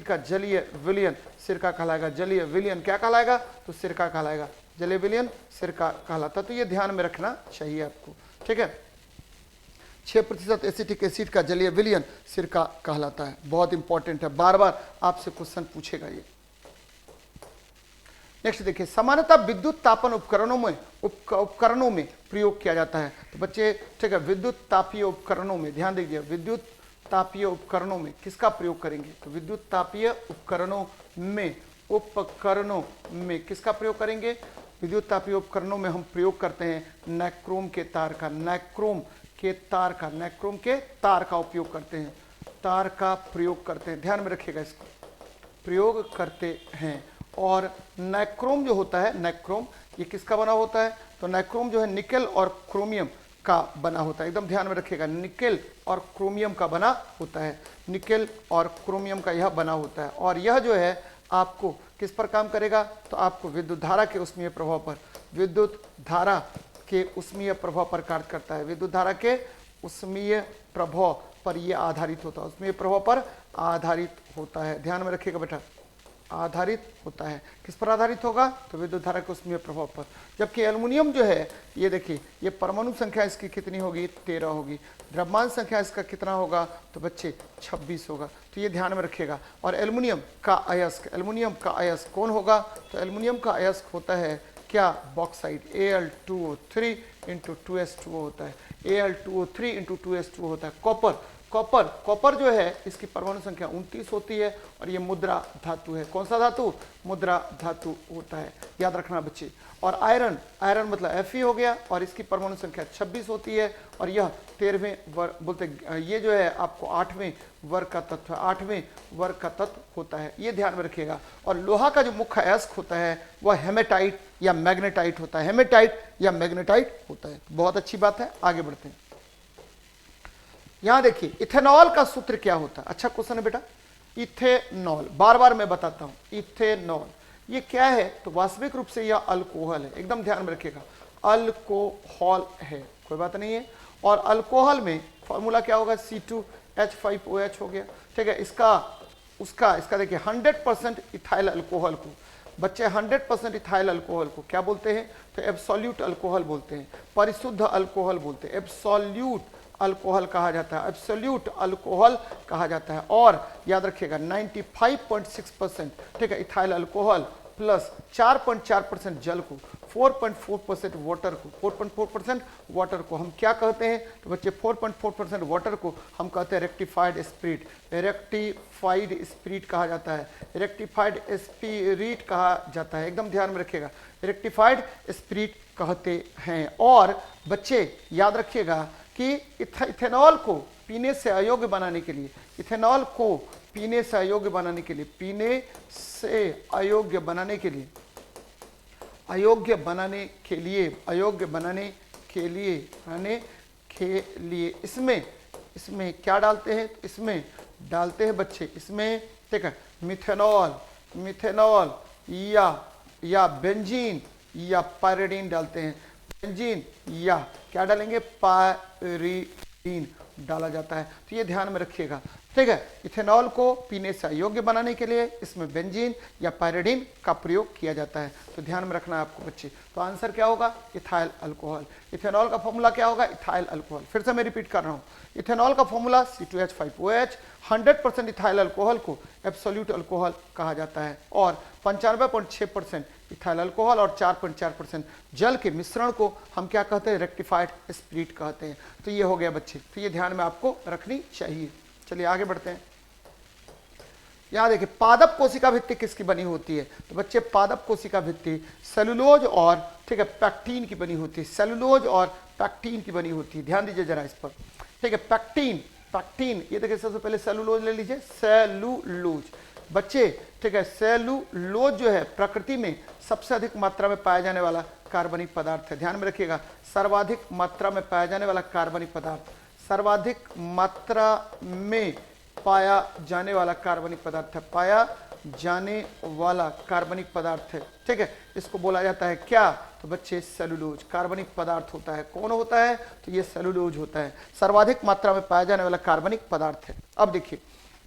का जलीय विलयन सिरका कहलाएगा। जलीय विलयन क्या कहलाएगा, तो सिरका कहलाएगा, जलीय विलयन सिरका कहलाता। तो ये ध्यान में रखना चाहिए आपको, ठीक है। 6% एसिटिक एसिड का जलीय विलयन सिरका कहलाता है, बहुत इंपॉर्टेंट है, बार बार आपसे क्वेश्चन पूछेगा ये। नेक्स्ट देखिए, सामान्यतः विद्युत तापन उपकरणों में प्रयोग किया जाता है। तो बच्चे ठीक है, विद्युत तापीय उपकरणों में ध्यान दीजिए, विद्युत तापीय उपकरणों में किसका प्रयोग करेंगे, तो विद्युत तापीय उपकरणों में किसका प्रयोग करेंगे, विद्युत तापीय उपकरणों में हम प्रयोग करते हैं नाइक्रोम के तार का उपयोग करते हैं, तार का प्रयोग करते हैं, ध्यान में रखिएगा इसको, प्रयोग करते हैं। और नाइक्रोम जो होता है, नाइक्रोम ये किसका बना होता है, तो नाइक्रोम जो है निकेल और क्रोमियम का बना होता है, एकदम ध्यान में रखिएगा, निकेल और क्रोमियम का बना होता है, निकेल और क्रोमियम का यह बना होता है। और यह जो है आपको किस पर काम करेगा, तो आपको विद्युत धारा के उष्मीय प्रभाव पर कार्य करता है, विद्युत धारा के उष्मीय प्रभाव पर यह आधारित होता है, उष्मीय प्रभाव पर आधारित होता है, ध्यान में रखिएगा बेटा, आधारित होता है। किस पर आधारित होगा, तो विद्युत धारा के उष्मीय प्रभाव पर। जबकि एल्युमिनियम जो है, ये देखिए, ये परमाणु संख्या इसकी कितनी होगी, 13 होगी, द्रव्यमान संख्या इसका कितना होगा, तो बच्चे 26 होगा, तो ये ध्यान में रखिएगा। और एल्युमिनियम का अयस्क कौन होगा, तो एल्युमिनियम का अयस्क होता है क्या, बॉक्साइड, Al2O3 × 2S2O होता है, Al2O3 × 2S2O होता है। कॉपर जो है इसकी परमाणु संख्या 29 होती है और ये मुद्रा धातु है। कौन सा धातु, मुद्रा धातु होता है, याद रखना बच्चे। और आयरन मतलब Fe हो गया और इसकी परमाणु संख्या 26 होती है और यह 13वें वर्ग बोलते, ये जो है आपको 8वें वर्ग का तत्व है, 8वें वर्ग का तत्व होता है, ये ध्यान में रखिएगा। और लोहा का जो मुख्य अयस्क होता है वह हेमेटाइट या मैग्नेटाइट होता है, होता है। बहुत अच्छी बात है, आगे बढ़ते हैं। यहां देखिए, इथेनॉल का सूत्र क्या होता है, अच्छा क्वेश्चन है बेटा। इथेनॉल, बार बार मैं बताता हूं, इथेनॉल ये क्या है, तो वास्तविक रूप से यह अल्कोहल है, एकदम ध्यान में रखिएगा, अल्कोहल है, कोई बात नहीं है। और अल्कोहल में फॉर्मूला क्या होगा, C2H5OH हो गया, ठीक है। इसका देखिए 100% इथाइल अल्कोहल को बच्चे 100% इथाइल अल्कोहल को क्या बोलते हैं, तो एब्सोल्यूट अल्कोहल बोलते हैं, परिशुद्ध अल्कोहल बोलते हैं, एब्सोल्यूट अल्कोहल कहा जाता है, एब्सोल्यूट अल्कोहल कहा जाता है। और याद रखिएगा 95.6%, ठीक है, इथाइल अल्कोहल प्लस 4.4% जल को 4.4% वाटर को, 4.4% वाटर को हम क्या कहते हैं? तो बच्चे 4.4% वाटर को हम कहते हैं रेक्टिफाइड स्पिरिट। रेक्टिफाइड स्पिरिट कहा जाता है, रेक्टिफाइड स्पिरिट कहा जाता है, एकदम ध्यान में रखिएगा, रेक्टिफाइड स्पिरिट कहते हैं। और बच्चे याद रखिएगा कि इथेनॉल को पीने से अयोग्य बनाने के लिए, इथेनॉल को पीने से अयोग्य बनाने के लिए, पीने से अयोग्य बनाने के लिए, अयोग्य बनाने के लिए, अयोग्य बनाने के लिए, बनाने के लिए इसमें क्या डालते हैं? इसमें डालते हैं बच्चे, इसमें ठीक है मिथेनॉल, मिथेनॉल या बेंजीन या पायरिडीन डालते हैं। बेंजीन या क्या डालेंगे? पायरिडीन डाला जाता है। तो ये ध्यान में रखिएगा, ठीक है। इथेनॉल को पीने से अयोग्य बनाने के लिए इसमें बेंजीन या पायरिडीन का प्रयोग किया जाता है, तो ध्यान में रखना है आपको बच्चे। तो आंसर क्या होगा? Ethyl alcohol. इथेनॉल का फॉर्मूला क्या होगा? Ethyl alcohol. फिर से मैं रिपीट कर रहा हूँ, इथेनॉल का फॉर्मूला C2H5OH। 100% इथाइल अल्कोहल को एब्सोल्यूट अल्कोहल कहा जाता है, और 95.6% इथाइल अल्कोहल और 4.4% जल के मिश्रण को हम क्या कहते हैं? रेक्टिफाइड स्पिरिट कहते हैं। तो ये हो गया बच्चे, तो ये ध्यान में आपको रखनी चाहिए। चलिए आगे बढ़ते हैं। यहां देखिए पादप कोशिका भित्ति किसकी बनी होती है? तो बच्चे पादप कोशिका भित्ति सेलुलोज और ठीक है पैक्टीन की बनी होती है, सेलुलोज और पैक्टीन की बनी होती है। ध्यान दीजिए जरा इस पर, ठीक है। पैक्टीन, पैक्टीन, ये देखिए सबसे पहले सेलुलोज ले लीजिए, सेलुलोज बच्चे, ठीक है। सेलुलोज जो है प्रकृति में सबसे अधिक मात्रा में पाया जाने वाला कार्बनिक पदार्थ है, ध्यान में रखिएगा। सर्वाधिक मात्रा में पाया जाने वाला कार्बनिक पदार्थ, सर्वाधिक मात्रा में पाया जाने वाला कार्बनिक पदार्थ है, पाया जाने वाला कार्बनिक पदार्थ है, ठीक है। इसको बोला जाता है क्या? तो बच्चे सेलुलोज कार्बनिक पदार्थ होता है। कौन होता है? तो ये सेलुलोज होता है, सर्वाधिक मात्रा में पाया जाने वाला कार्बनिक पदार्थ है। अब देखिए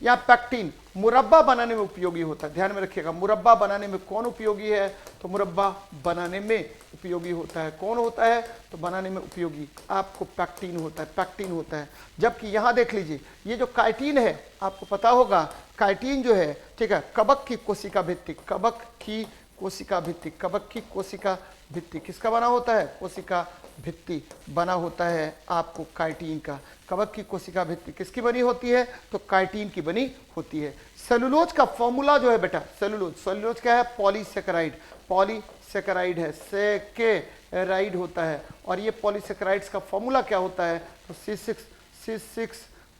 यहाँ पैक्टीन मुरब्बा बनाने में उपयोगी होता है, ध्यान में रखिएगा। मुरब्बा बनाने में कौन उपयोगी है? तो मुरब्बा बनाने में उपयोगी होता है। कौन होता है? तो बनाने में उपयोगी आपको पैक्टीन होता है, पैक्टीन होता है। जबकि यहाँ देख लीजिए ये जो काइटिन है, आपको पता होगा काइटिन जो है, ठीक है, कवक की कोशिका भित्ति, कवक की कोशिका भित्ति, कवक की कोशिका भित्ति किसका बना होता है? कोशिका भित्ति बना होता है आपको काइटिन का। कवक की कोशिका भित्ति किसकी बनी होती है? तो काइटिन की बनी होती है। सेलुलोज का फॉर्मूला जो है बेटा, सेलुलोज, सेलुलोज क्या है? पॉलीसेकेराइड, पॉलीसेकेराइड है, सेकेराइड होता है। और ये पॉलीसेकेराइड्स का फॉर्मूला क्या होता है? तो C6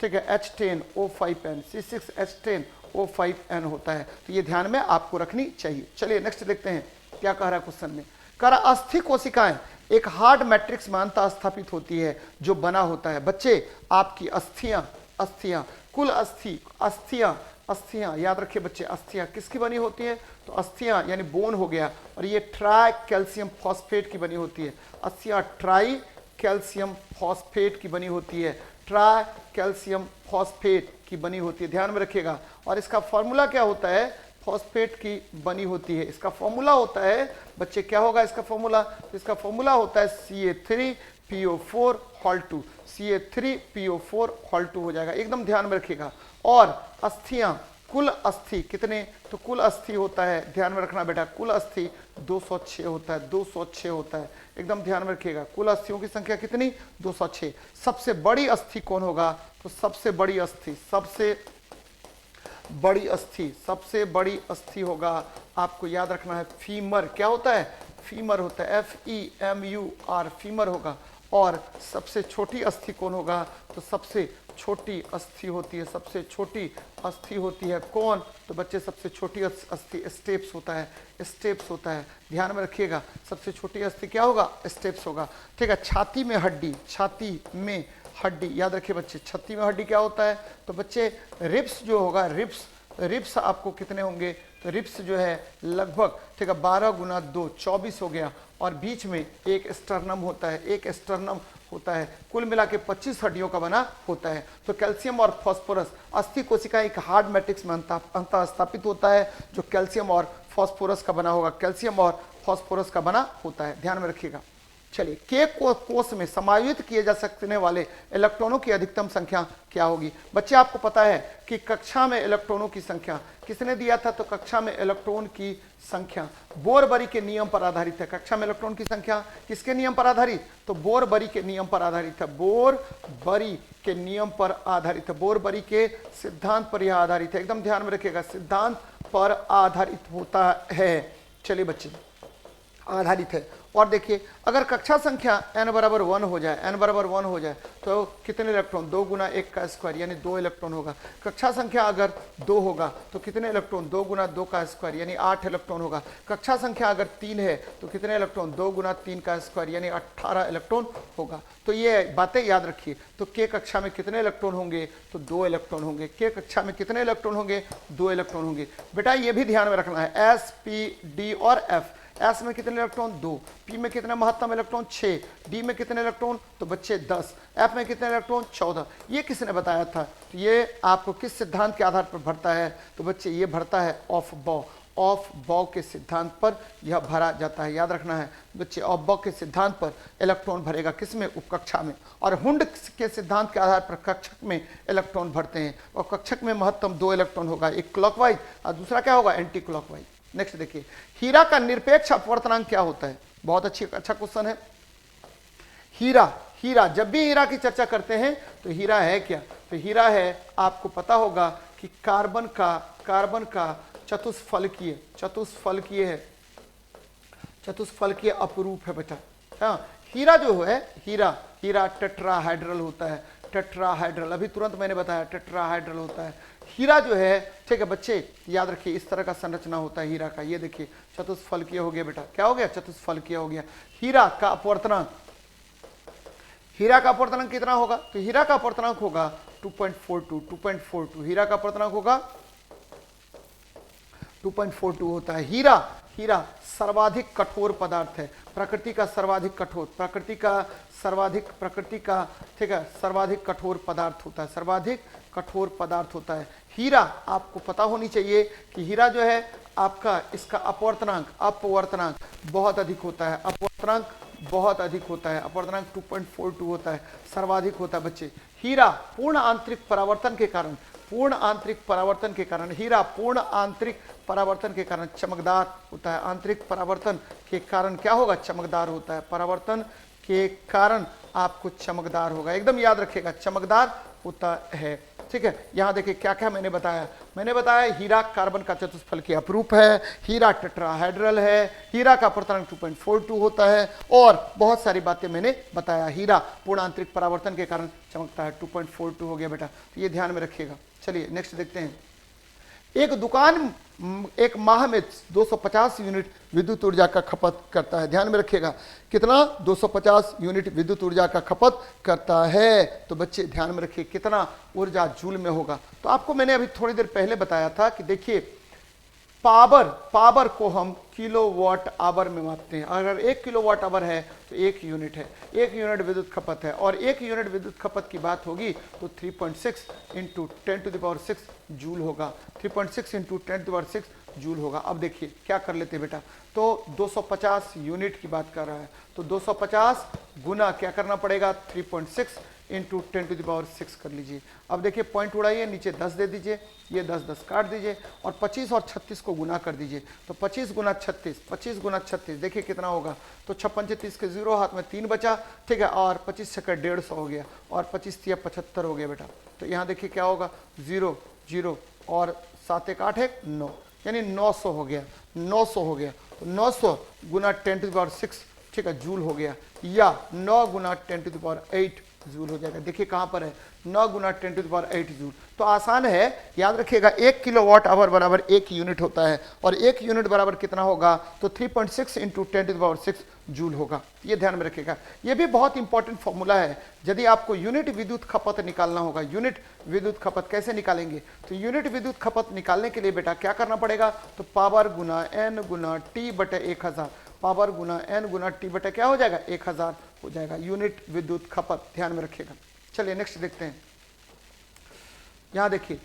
ठीक है H10O5N, C6H10O5N होता है। तो ये ध्यान में आपको रखनी चाहिए। चलिए नेक्स्ट देखते हैं क्या कह रहा है क्वेश्चन में। कह रहा अस्थि कोशिकाएं एक हार्ड मैट्रिक्स में अंतः स्थापित होती है जो बना होता है। बच्चे आपकी अस्थियां कुल अस्थियां याद रखिए बच्चे, अस्थियां किसकी बनी होती है? तो अस्थियां यानी बोन हो गया, और ये ट्राई कैल्शियम फॉस्फेट की बनी होती है। अस्थियां ट्राई कैल्शियम फॉस्फेट की बनी होती है, ट्राई कैल्शियम फॉस्फेट की बनी होती है, ध्यान में रखिएगा। और इसका फॉर्मूला क्या होता है? फॉस्फेट की बनी होती है। इसका फॉर्मूला होता है बच्चे, क्या होगा इसका फॉर्मूला? इसका फॉर्मूला होता है Ca3PO4 हॉल 2, Ca3PO4 हॉल 2 हो जाएगा, एकदम ध्यान में रखिएगा। और अस्थियां कुल अस्थि कितने? तो कुल अस्थि होता है, ध्यान में रखना बेटा, कुल अस्थि 206 होता है, 206 होता है, एकदम ध्यान में रखिएगा। कुल अस्थियों की संख्या कितनी? 206। सबसे बड़ी अस्थि कौन होगा? तो सबसे बड़ी अस्थि, सबसे बड़ी अस्थि होगा, आपको याद रखना है फीमर। क्या होता है? फीमर होता है, FEMUR, फीमर होगा। और सबसे छोटी अस्थि कौन होगा? तो सबसे छोटी अस्थि होती है, सबसे छोटी अस्थि होती है कौन? तो बच्चे सबसे छोटी अस्थि स्टेप्स होता है, स्टेप्स होता है, ध्यान में रखिएगा। सबसे छोटी अस्थि क्या होगा? स्टेप्स होगा, ठीक है। छाती में हड्डी, छाती में हड्डी याद रखिए बच्चे, छाती में हड्डी क्या होता है? तो बच्चे रिब्स जो होगा, रिब्स आपको कितने होंगे? तो रिब्स जो है लगभग, ठीक है, 12 गुना 2 24 हो गया। और बीच में एक स्टर्नम होता है, एक स्टर्नम होता है। कुल मिला के 25 हड्डियों का बना होता है। तो कैल्शियम और फास्फोरस, अस्थि कोशिका एक हार्ड मैट्रिक्स में अंतः स्थापित होता है जो कैल्शियम और फास्फोरस का बना होगा, कैल्शियम और फास्फोरस का बना होता है, ध्यान में रखिएगा। चलिए के कोष में समायोजित किए जा सकने वाले इलेक्ट्रॉनों की अधिकतम संख्या क्या होगी। बच्चे आपको पता है कि कक्षा में इलेक्ट्रॉनों की संख्या किसने दिया था, तो कक्षा में इलेक्ट्रॉन की संख्या बोर-बरी के नियम पर आधारित है। कक्षा में इलेक्ट्रॉन की संख्या किसके नियम पर आधारित, तो बोर-बरी के नियम पर आधारित है। बोर-बरी के नियम पर आधारित है, बोर-बरी के सिद्धांत पर यह आधारित है। एकदम ध्यान में रखिएगा, सिद्धांत पर आधारित होता है। चलिए बच्चे, आधारित है। और देखिए अगर कक्षा संख्या n बराबर 1 हो जाए, n बराबर 1 हो जाए तो कितने इलेक्ट्रॉन, 2 गुना 1 का स्क्वायर यानी 2 इलेक्ट्रॉन होगा। कक्षा संख्या अगर 2 होगा तो कितने इलेक्ट्रॉन, 2 गुना 2 का स्क्वायर यानी 8 इलेक्ट्रॉन होगा। कक्षा संख्या अगर 3 है तो कितने इलेक्ट्रॉन, 2 गुना 3 का स्क्वायर यानी 18 इलेक्ट्रॉन होगा। तो ये बातें याद रखिए। तो के कक्षा में कितने इलेक्ट्रॉन होंगे, तो 2 इलेक्ट्रॉन होंगे। के कक्षा में कितने इलेक्ट्रॉन होंगे, 2 इलेक्ट्रॉन होंगे। बेटा ये भी ध्यान में रखना है, एस, पी, डी और एफ। एस में कितने इलेक्ट्रॉन, 2, पी में कितने महत्तम इलेक्ट्रॉन, 6, डी में कितने इलेक्ट्रॉन, तो बच्चे 10, एफ में कितने इलेक्ट्रॉन, 14। ये किसने बताया था, तो ये आपको किस सिद्धांत के आधार पर भरता है, तो बच्चे ये भरता है ऑफ बॉ के सिद्धांत पर यह भरा जाता है। याद रखना है बच्चे, ऑफ बॉ के सिद्धांत पर इलेक्ट्रॉन भरेगा किसमें, उपकक्षा में। और हुंड के सिद्धांत के आधार पर कक्षक में इलेक्ट्रॉन भरते हैं। और कक्षक में महत्तम 2 इलेक्ट्रॉन होगा, एक क्लॉकवाइज और दूसरा क्या होगा, एंटी क्लॉकवाइज। नेक्स्ट देखिए, हीरा का निरपेक्ष अपवर्तनांक क्या होता है। बहुत अच्छा क्वेश्चन है। हीरा जब भी हीरा की चर्चा करते हैं तो हीरा है क्या, तो हीरा है, आपको पता होगा कि कार्बन का चतुष्फलकीय अपरूप है बेटा। हाँ, हीरा जो है, हीरा टेट्राहाइड्रल होता है। टेट्राहाइड्रल अभी तुरंत मैंने बताया, टेट्राहाइड्रल होता है हीरा जो है। ठीक है बच्चे, याद रखिए इस तरह का संरचना होता है हीरा का। ये देखिए चतुष्फलकीय हो गया बेटा, क्या हो गया, चतुष्फलकीय हो गया। हीरा का अपवर्तनांक कितना होगा, तो हीरा का अपवर्तनांक होगा 2.42। हीरा का अपवर्तनांक होगा 2.42 होता है। हीरा सर्वाधिक कठोर पदार्थ है, प्रकृति का सर्वाधिक कठोर पदार्थ होता है। हीरा आपको पता होनी चाहिए कि हीरा जो है आपका, इसका अपवर्तनांक बहुत अधिक होता है। अपवर्तनांक 2.42 होता है, सर्वाधिक होता है बच्चे। हीरा पूर्ण आंतरिक परावर्तन के कारण चमकदार होता है। आंतरिक परावर्तन के कारण क्या होगा, चमकदार होता है। परावर्तन के कारण आपको चमकदार होगा, एकदम याद रखिएगा, चमकदार होता है। ठीक है, यहां देखिए क्या क्या मैंने बताया हीरा कार्बन का चतुष्फलकीय अपरूप है, हीरा टेट्राहाइड्रल है, हीरा का अपवर्तनांक 2.42 होता है, और बहुत सारी बातें मैंने बताया। हीरा पूर्ण आंतरिक परावर्तन के कारण चमकता है, 2.42 हो गया बेटा, तो ये ध्यान में रखिएगा। चलिए नेक्स्ट देखते हैं। एक माह में 250 यूनिट विद्युत ऊर्जा का खपत करता है। ध्यान में रखिएगा कितना, 250 यूनिट विद्युत ऊर्जा का खपत करता है। तो बच्चे ध्यान में रखिए कितना ऊर्जा जूल में होगा। तो आपको मैंने अभी थोड़ी देर पहले बताया था कि देखिए पावर को हम किलोवाट आवर में मापते हैं। अगर 1 किलोवाट आवर है तो 1 यूनिट है, 1 यूनिट विद्युत खपत है। और 1 यूनिट विद्युत खपत की बात होगी तो 3.6 इंटू 10⁶ जूल होगा। 3.6 इंटू 10⁶ जूल होगा। अब देखिए क्या कर लेते हैं बेटा, तो 250 यूनिट की बात कर रहा है, तो 250 गुना क्या करना पड़ेगा, 3.6 इंटू 10⁶ कर लीजिए। अब देखिए पॉइंट उड़ाइए, नीचे 10 दे दीजिए, ये 10 काट दीजिए और 25 और 36 को गुना कर दीजिए। तो 25 गुना 36 देखिए कितना होगा, तो 56 36 के 0, हाथ में 3 बचा। ठीक है, और 25 छक्का 150 हो गया, और 25 तिया 75 हो गया बेटा। तो यहाँ देखिए क्या होगा, 0 0 और 7 1 8 1 9, यानी 900 हो गया। 900 हो गया, तो 900 गुना 10⁶ ठीक है जूल हो गया, या 9 गुना 10⁸ जूल हो जाएगा। देखिए कहां पर है, 9 गुना 10⁸ जूल। तो आसान है, याद रखिएगा 1 किलोवाट आवर बराबर 1 यूनिट होता है, और 1 यूनिट बराबर कितना होगा, तो 3.6 इंटू 10⁶ जूल होगा। ये ध्यान में रखिएगा, ये भी बहुत इंपॉर्टेंट फॉर्मूला है। यदि आपको यूनिट विद्युत खपत निकालना होगा, यूनिट विद्युत खपत कैसे निकालेंगे, तो यूनिट विद्युत खपत निकालने के लिए बेटा क्या करना पड़ेगा, तो पावर गुना n गुना t बटे 1000, पावर गुना n गुना t बटे क्या हो जाएगा, 1000 हो जाएगा यूनिट विद्युत खपत। ध्यान में रखिएगा। चलिए नेक्स्ट देखते हैं। यहां देखिए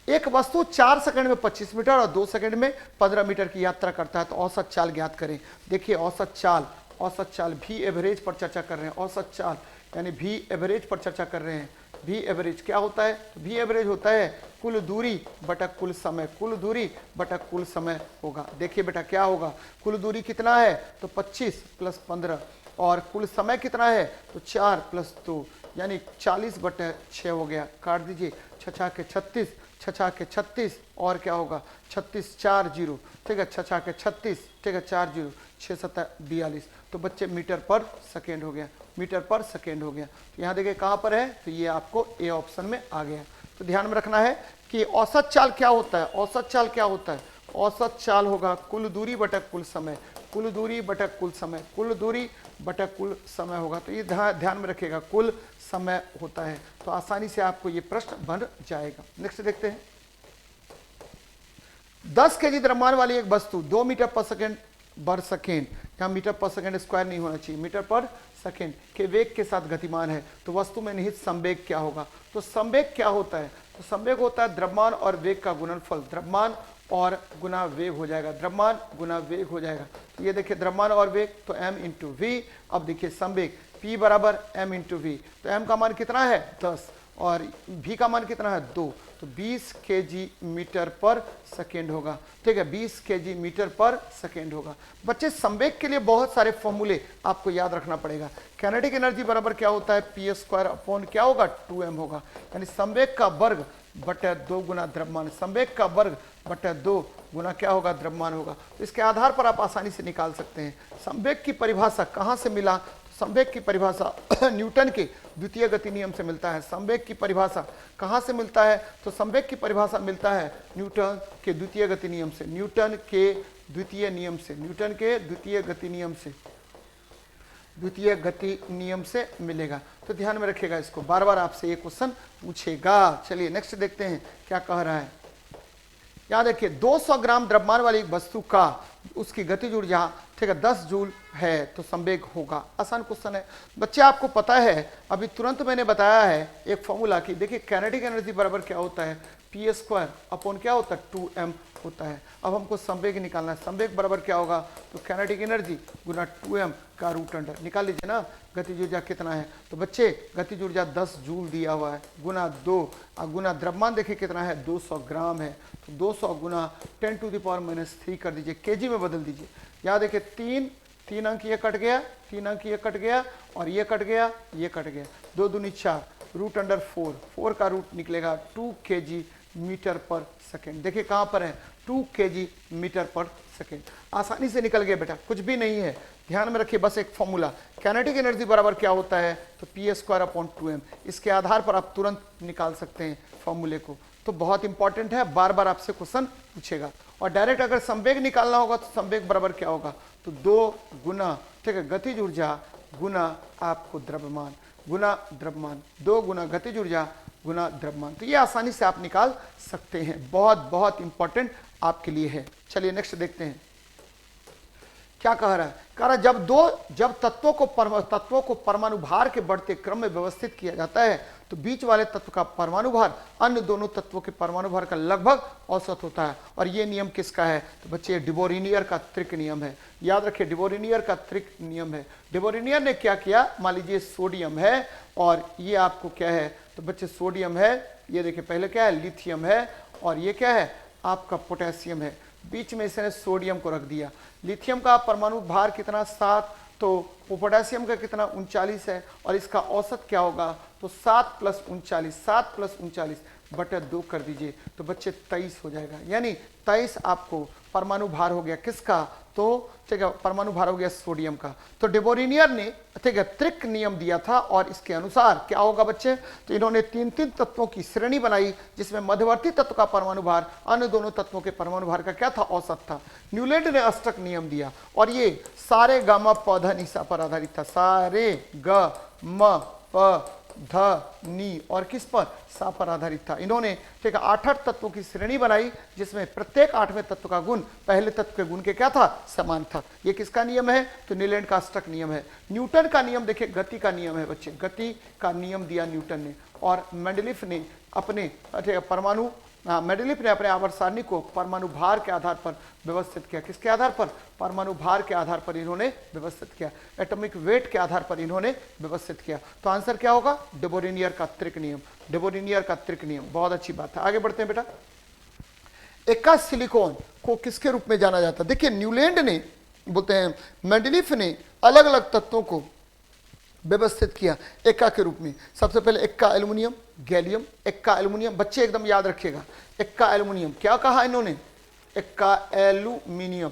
एक वस्तु 4 सेकंड में 25 मीटर और 2 सेकंड में 15 मीटर की यात्रा करता है, तो औसत चाल ज्ञात करें। देखिए औसत चाल औसत चाल भी एवरेज पर चर्चा कर रहे हैं। औसत चाल यानी भी एवरेज पर चर्चा कर रहे हैं। भी एवरेज क्या होता है? तो भी एवरेज होता है कुल दूरी बटा कुल समय। कुल दूरी बटा कुल समय होगा। देखिए बेटा क्या होगा, कुल दूरी कितना है? तो 25 + 15, और कुल समय कितना है? तो 4 + 2 यानी 40/6 हो गया। काट दीजिए, 6 के 36, 6 के 36, और क्या होगा 36 4 0, ठीक है, 6 के 36, ठीक है, 4 0, 6 7 42। तो बच्चे मीटर पर सेकेंड हो गया, मीटर पर सेकेंड हो गया। तो यहाँ देखिए कहाँ पर है, तो ये आपको ए ऑप्शन में आ गया। तो ध्यान में रखना है कि औसत चाल क्या होता है। औसत चाल क्या होता है? औसत चाल होगा कुल दूरी बटा कुल समय। कुल दूरी बटा कुल समय, कुल दूरी बटा कुल समय होगा। तो ये ध्यान में रखिएगा, कुल समय होता है। तो आसानी से आपको ये प्रश्न बन जाएगा। नेक्स्ट देखते हैं। 10 kg द्रव्यमान वाली एक वस्तु 2 मीटर पर सेकेंड बर सेकेंड, यहाँ मीटर पर सेकेंड स्क्वायर नहीं होना चाहिए, मीटर पर सेकेंड के वेग के साथ गतिमान है, तो वस्तु में निहित संवेग क्या होगा? तो संवेग क्या होता है? तो संवेग होता है द्रव्यमान और वेग का गुणनफल। द्रव्यमान और गुना वेग हो जाएगा, द्रव्यमान गुना वेग हो जाएगा। तो ये देखिए द्रव्यमान और वेग, तो m × v। अब देखिए संवेग p बराबर m × v। तो m का मान कितना है? 10, और v का मान कितना है? 2। तो 20 kg मीटर पर सेकेंड होगा, ठीक है, 20 kg मीटर पर सेकेंड होगा। बच्चे संवेग के लिए बहुत सारे फॉर्मूले आपको याद रखना पड़ेगा। काइनेटिक एनर्जी बराबर क्या होता है? p² क्या होगा? 2m होगा। यानी संवेग का वर्ग बटे 2 गुना द्रव्यमान, संवेग का वर्ग बटे 2 गुना क्या होगा? द्रव्यमान होगा। तो इसके आधार पर आप आसानी से निकाल सकते हैं। संवेग की परिभाषा कहाँ से मिला? संवेग की परिभाषा न्यूटन के द्वितीय गति नियम से मिलता है। संवेग की परिभाषा कहाँ से मिलता है? तो संवेग की परिभाषा मिलता है न्यूटन के द्वितीय गति नियम से, न्यूटन के द्वितीय नियम से, न्यूटन के द्वितीय गति नियम से, द्वितीय गति नियम से मिलेगा। तो ध्यान में रखिएगा इसको, बार बार आपसे ये क्वेश्चन पूछेगा। चलिए नेक्स्ट देखते हैं क्या कह रहा है। यहाँ देखिए 200 ग्राम द्रव्यमान वाली एक वस्तु का उसकी गतिज ऊर्जा, ठीक है, 10 जूल है, तो संवेग होगा। आसान क्वेश्चन है बच्चे, आपको पता है अभी तुरंत मैंने बताया है एक फॉर्मूला की। देखिए काइनेटिक एनर्जी बराबर क्या होता है? p² क्या होता है? 2m होता है। अब हमको संवेग निकालना है। संवेग बराबर क्या होगा? तो काइनेटिक एनर्जी गुना 2m का रूट अंडर, निकाल लीजिए ना। गतिज ऊर्जा कितना है? तो बच्चे गतिज ऊर्जा 10 जूल दिया हुआ है, गुना 2, और गुना द्रव्यमान देखिए कितना है? 200 ग्राम है। तो 200 गुना 10⁻³ कर दीजिए, केजी में बदल दीजिए। यहाँ देखिए 3 अंक ये कट गया, 3 अंक ये कट गया, और ये कट गया, ये कट गया, 2 दूनी 4, रूट अंडर 4, 4 का रूट निकलेगा 2 kg मीटर पर सेकेंड। देखिए कहाँ पर है? 2 kg मीटर पर सेकेंड। आसानी से निकल गया बेटा, कुछ भी नहीं है। ध्यान में रखिए बस एक फॉर्मूला, काइनेटिक एनर्जी बराबर क्या होता है? तो p² 2m। इसके आधार पर आप तुरंत निकाल सकते हैं फॉर्मूले को। तो बहुत इंपॉर्टेंट है, बार बार आपसे क्वेश्चन पूछेगा। और डायरेक्ट अगर संवेग निकालना होगा तो संवेग बराबर क्या होगा? तो 2 गुना, ठीक है, गतिज ऊर्जा गुना आपको द्रव्यमान, गुना द्रव्यमान, 2 गुना गतिज ऊर्जा गुना द्रव्यमान। तो ये आसानी से आप निकाल सकते हैं, बहुत बहुत इंपॉर्टेंट आपके लिए है। चलिए नेक्स्ट देखते हैं क्या कह रहा है। कह रहा है जब तत्वों को परमाणु भार के बढ़ते क्रम में व्यवस्थित किया जाता है तो बीच वाले तत्व का परमाणु भार अन्य दोनों तत्वों के परमाणु भार का लगभग औसत होता है। और ये नियम किसका है? तो बच्चे डिबोरिनियर का त्रिक नियम है। याद रखिए डिबोरिनियर का त्रिक नियम है। डिबोरिनियर ने क्या किया? मान लीजिए सोडियम है और ये आपको क्या है? तो बच्चे सोडियम है, ये देखिए पहले क्या है? लिथियम है, और ये क्या है? आपका पोटेशियम है। बीच में इसने सोडियम को रख दिया। लिथियम का परमाणु भार कितना? 7, तो पोटेशियम का कितना? 39 है, और इसका औसत क्या होगा? तो 7 + 39, 7 + 39 बटे 2 कर दीजिए, तो बच्चे 23 हो जाएगा। यानी 23 आपको परमाणु भार हो गया किसका? तो ठीक है, परमाणु भार हो गया सोडियम का। तो डिबोरिनियर ने ठीक है त्रिक नियम दिया था, और इसके अनुसार क्या होगा बच्चे? तो इन्होंने 3 तत्वों की श्रेणी बनाई जिसमें मध्यवर्ती तत्व का परमाणु भार अन्य दोनों तत्वों के परमाणु भार का क्या था? औसत था। न्यूलैंड ने अष्टक नियम दिया, और ये सारे गामा पौधा निशा पर आधारित था। सारे ग म प ध नी और किस पर? सा पर आधारित था। इन्होंने ठीक है 8 तत्वों की श्रेणी बनाई जिसमें प्रत्येक 8वें तत्व का गुण पहले तत्व के गुण के क्या था? समान था। ये किसका नियम है? तो न्यूलैंड का अष्टक नियम है। न्यूटन का नियम देखिए गति का नियम है बच्चे, गति का नियम दिया न्यूटन ने। और मेंडलीफ ने अपने परमाणु मेंडेलीफ ने अपने आवर्त सारणी को परमाणु भार के आधार पर व्यवस्थित किया। किसके आधार पर? परमाणु भार के आधार पर इन्होंने व्यवस्थित किया, एटॉमिक वेट के आधार पर इन्होंने व्यवस्थित किया। तो आंसर क्या होगा? डेबोरिनियर का त्रिक नियम। डेबोरिनियर का त्रिक नियम, बहुत अच्छी बात है। आगे बढ़ते हैं बेटा। एक्का सिलिकॉन को किसके रूप में जाना जाता है? देखिए न्यूलैंड ने, बोलते हैं मेंडेलीफ ने अलग अलग तत्वों को व्यवस्थित किया एक्का के रूप में। सबसे पहले Ekka aluminium, gallium, Ekka aluminium, बच्चे एकदम याद रखिएगा, एक्का एल्युमिनियम। क्या कहा इन्होंने? एक्का एल्युमिनियम।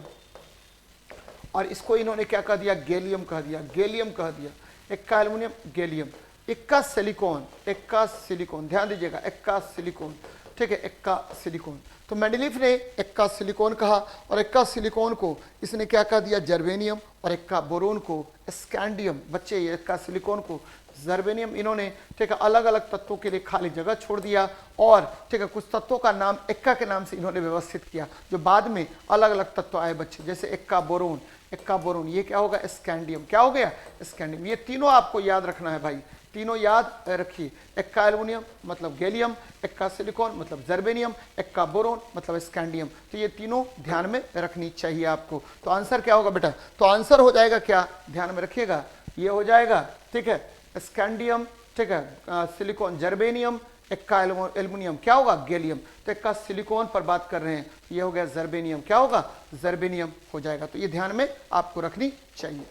और इसको इन्होंने क्या कह दिया? गैलियम कह दिया, गैलियम कह दिया। Ekka aluminium, gallium. Ekka silicon, Ekka silicon, ध्यान दीजिएगा, एक्का सिलिकॉन, ठीक है, एक्का सिलिकॉन। तो मेंडेलीफ ने एक्का सिलिकॉन कहा और एक्का सिलिकॉन को इसने क्या कह दिया? जर्मेनियम, और एक्का बोरोन को स्कैंडियम। बच्चे ये एक्का सिलिकॉन को जर्मेनियम, इन्होंने ठीक है अलग अलग तत्वों के लिए खाली जगह छोड़ दिया और ठीक है कुछ तत्वों का नाम एक्का के नाम से इन्होंने व्यवस्थित किया, जो बाद में अलग अलग तत्व आए बच्चे, जैसे एक्का बोरोन। एक्का बोरोन ये क्या होगा? स्कैंडियम। क्या हो गया? स्कैंडियम। ये तीनों आपको याद रखना है भाई, तीनों याद रखिए। एक्का एल्युमिनियम मतलब गैलियम, एक्का सिलिकॉन मतलब जर्मेनियम, एक्का बोरोन मतलब स्कैंडियम। तो ये तीनों ध्यान में रखनी चाहिए आपको। तो आंसर क्या होगा बेटा? तो आंसर हो जाएगा क्या? ध्यान में रखिएगा, ये हो जाएगा, ठीक है, स्कैंडियम, ठीक है, सिलिकॉन जर्मेनियम, एक्का एल्युमिनियम क्या होगा? गैलियम। तो एक्का सिलिकॉन पर बात कर रहे हैं, ये हो गया जर्मेनियम। क्या होगा? जर्मेनियम हो जाएगा। तो ये ध्यान में आपको रखनी चाहिए।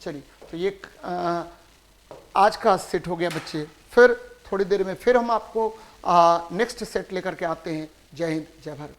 चलिए, तो ये आज का सेट हो गया बच्चे। फिर थोड़ी देर में फिर हम आपको नेक्स्ट सेट लेकर के आते हैं। जय हिंद, जय भारत।